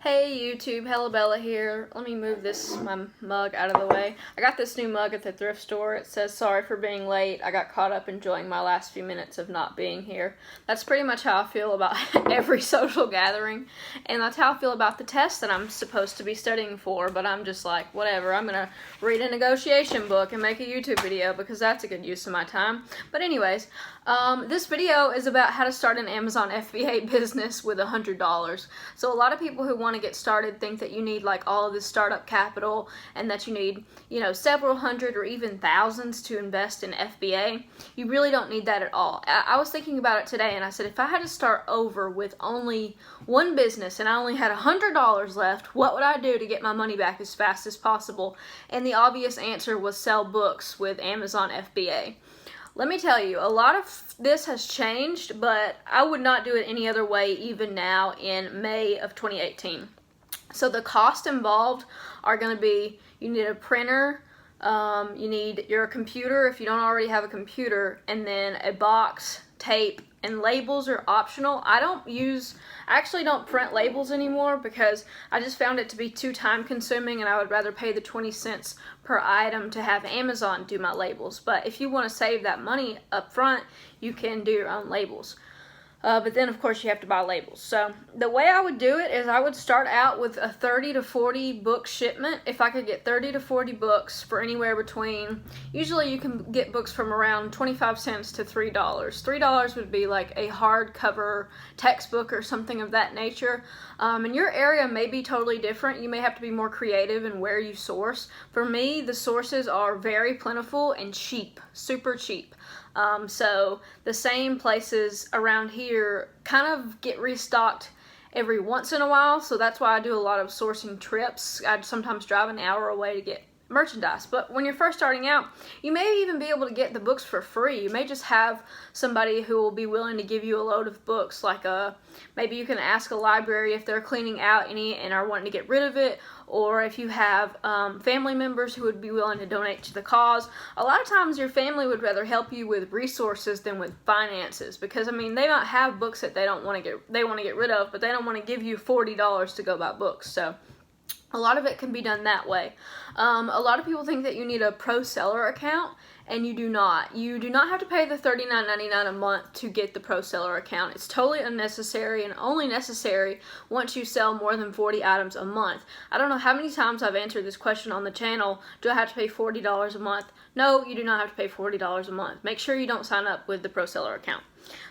Hey YouTube, Hello Bella here. Let me move my mug out of the way. I got this new mug at the thrift store. It says, "Sorry for being late. I got caught up enjoying my last few minutes of not being here." That's pretty much how I feel about every social gathering. And that's how I feel about the test that I'm supposed to be studying for. But I'm just like, whatever. I'm going to read a negotiation book and make a YouTube video because that's a good use of my time. But anyways, this video is about how to start an Amazon FBA business with $100. So a lot of people who want to get started think that you need like all of this startup capital and that you need, several hundred or even thousands to invest in FBA. You really don't need that at all. I was thinking about it today and I said, if I had to start over with only one business and I only had $100 left, what would I do to get my money back as fast as possible? And the obvious answer was sell books with Amazon FBA. Let me tell you, a lot of this has changed, but I would not do it any other way even now in May of 2018. So the cost involved are going to be, you need a printer, you need your computer if you don't already have a computer, and then a box, tape, and labels are optional. I actually don't print labels anymore because I just found it to be too time consuming and I would rather pay the 20 cents per item to have Amazon do my labels. But if you want to save that money up front, you can do your own labels. But then of course you have to buy labels. So the way I would do it is I would start out with a 30 to 40 book shipment. If I could get 30 to 40 books for anywhere between, usually you can get books from around 25 cents to $3. $3 would be like a hardcover textbook or something of that nature. And your area may be totally different. You may have to be more creative in where you source. For me, the sources are very plentiful and cheap, super cheap. So the same places around here kind of get restocked every once in a while, so that's why I do a lot of sourcing trips. I'd sometimes drive an hour away to get merchandise. But when you're first starting out, you may even be able to get the books for free. You may just have somebody who will be willing to give you a load of books, like maybe you can ask a library if they're cleaning out any and are wanting to get rid of it, or if you have family members who would be willing to donate to the cause. A lot of times your family would rather help you with resources than with finances, because they might have books that they want to get rid of, but they don't want to give you $40 to go buy books. So a lot of it can be done that way. A lot of people think that you need a pro seller account, and you do not. You do not have to pay the $39.99 a month to get the pro seller account. It's totally unnecessary and only necessary once you sell more than 40 items a month. I don't know how many times I've answered this question on the channel. Do I have to pay $40 a month? No, you do not have to pay $40 a month. Make sure you don't sign up with the pro seller account.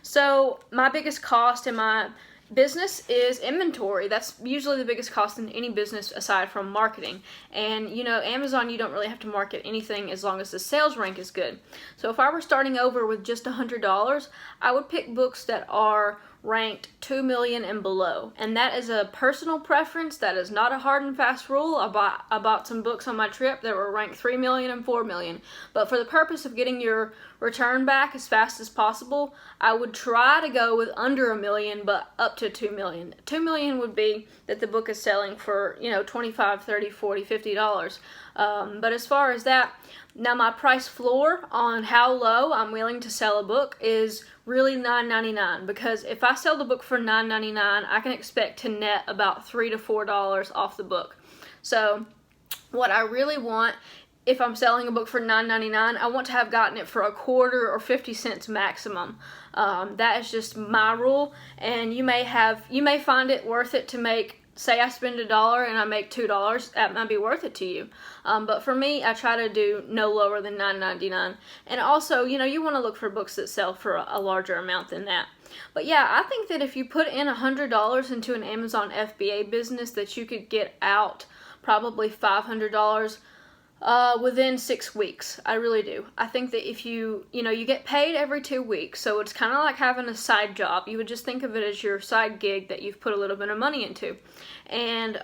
So my biggest cost in my business is inventory. That's usually the biggest cost in any business aside from marketing. And Amazon, you don't really have to market anything as long as the sales rank is good. So if I were starting over with just $100, I would pick books that are ranked 2 million and below, and that is a personal preference. That is not a hard and fast rule. I bought some books on my trip that were ranked 3 million and 4 million, but for the purpose of getting your return back as fast as possible, I would try to go with under 1 million but up to 2 million. 2 million would be that the book is selling for $25, $30, $40, $50. But as far as that, now my price floor on how low I'm willing to sell a book is really $9.99, because if I sell the book for $9.99, I can expect to net about $3 to $4 off the book. So what I really want, if I'm selling a book for $9.99, I want to have gotten it for a quarter or 50 cents maximum. That is just my rule, and you may find it worth it to make, say I spend $1 and I make $2, that might be worth it to you. But for me, I try to do no lower than $9.99. And also, you want to look for books that sell for a larger amount than that. But yeah, I think that if you put in $100 into an Amazon FBA business, that you could get out probably $500 within 6 weeks. I really do. I think that if you get paid every 2 weeks, so it's kind of like having a side job. You would just think of it as your side gig that you've put a little bit of money into. And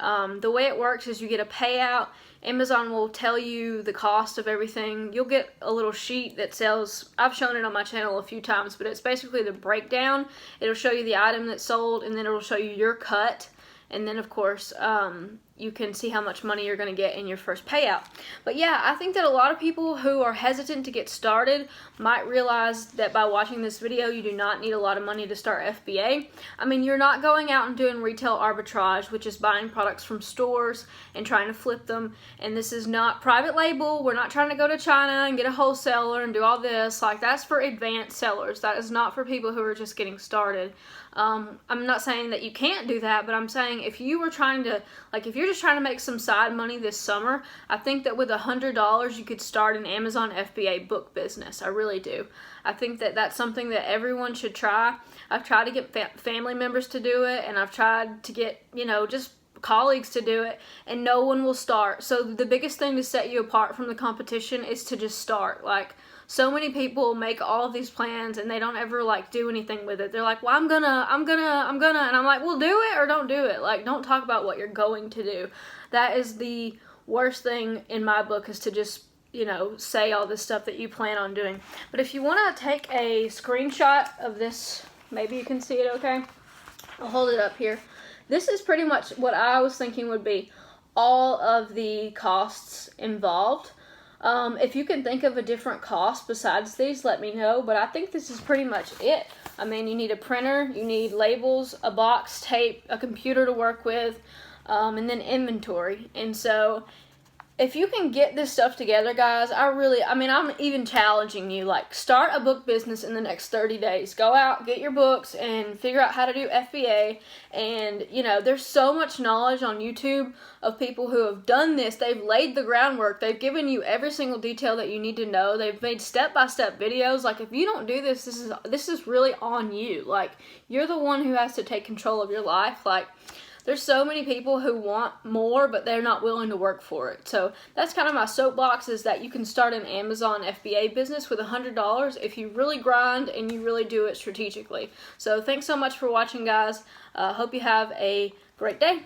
the way it works is you get a payout. Amazon will tell you the cost of everything. You'll get a little sheet that sells, I've shown it on my channel a few times, but it's basically the breakdown. It'll show you the item that's sold, and then it'll show you your cut. And then of course, you can see how much money you're going to get in your first payout. But yeah, I think that a lot of people who are hesitant to get started might realize that by watching this video, you do not need a lot of money to start FBA. I mean, you're not going out and doing retail arbitrage, which is buying products from stores and trying to flip them. And this is not private label. We're not trying to go to China and get a wholesaler and do all this. Like, that's for advanced sellers. That is not for people who are just getting started. I'm not saying that you can't do that, but I'm saying if you were trying to, like, if you're just trying to make some side money this summer, I think that with $100 you could start an Amazon FBA book business. I really do. I think that that's something that everyone should try. I've tried to get family members to do it, and I've tried to get, you know, just colleagues to do it, and no one will start. So the biggest thing to set you apart from the competition is to just start. Like, so many people make all of these plans and they don't ever like do anything with it. They're like, well, I'm gonna, and I'm like, well, do it or don't do it. Like, don't talk about what you're going to do. That is the worst thing in my book, is to just, you know, say all this stuff that you plan on doing. But if you want to take a screenshot of this, maybe you can see it okay. I'll hold it up here. This is pretty much what I was thinking would be all of the costs involved. If you can think of a different cost besides these, let me know, but I think this is pretty much it. I mean, you need a printer, you need labels, a box, tape, a computer to work with, and then inventory. And so if you can get this stuff together, guys, I'm even challenging you, like, start a book business in the next 30 days. Go out, get your books, and figure out how to do FBA. And, you know, there's so much knowledge on YouTube of people who have done this. They've laid the groundwork. They've given you every single detail that you need to know. They've made step-by-step videos. Like, if you don't do this, this is really on you. Like, you're the one who has to take control of your life. Like, there's so many people who want more, but they're not willing to work for it. So that's kind of my soapbox, is that you can start an Amazon FBA business with $100 if you really grind and you really do it strategically. So thanks so much for watching, guys. Hope you have a great day.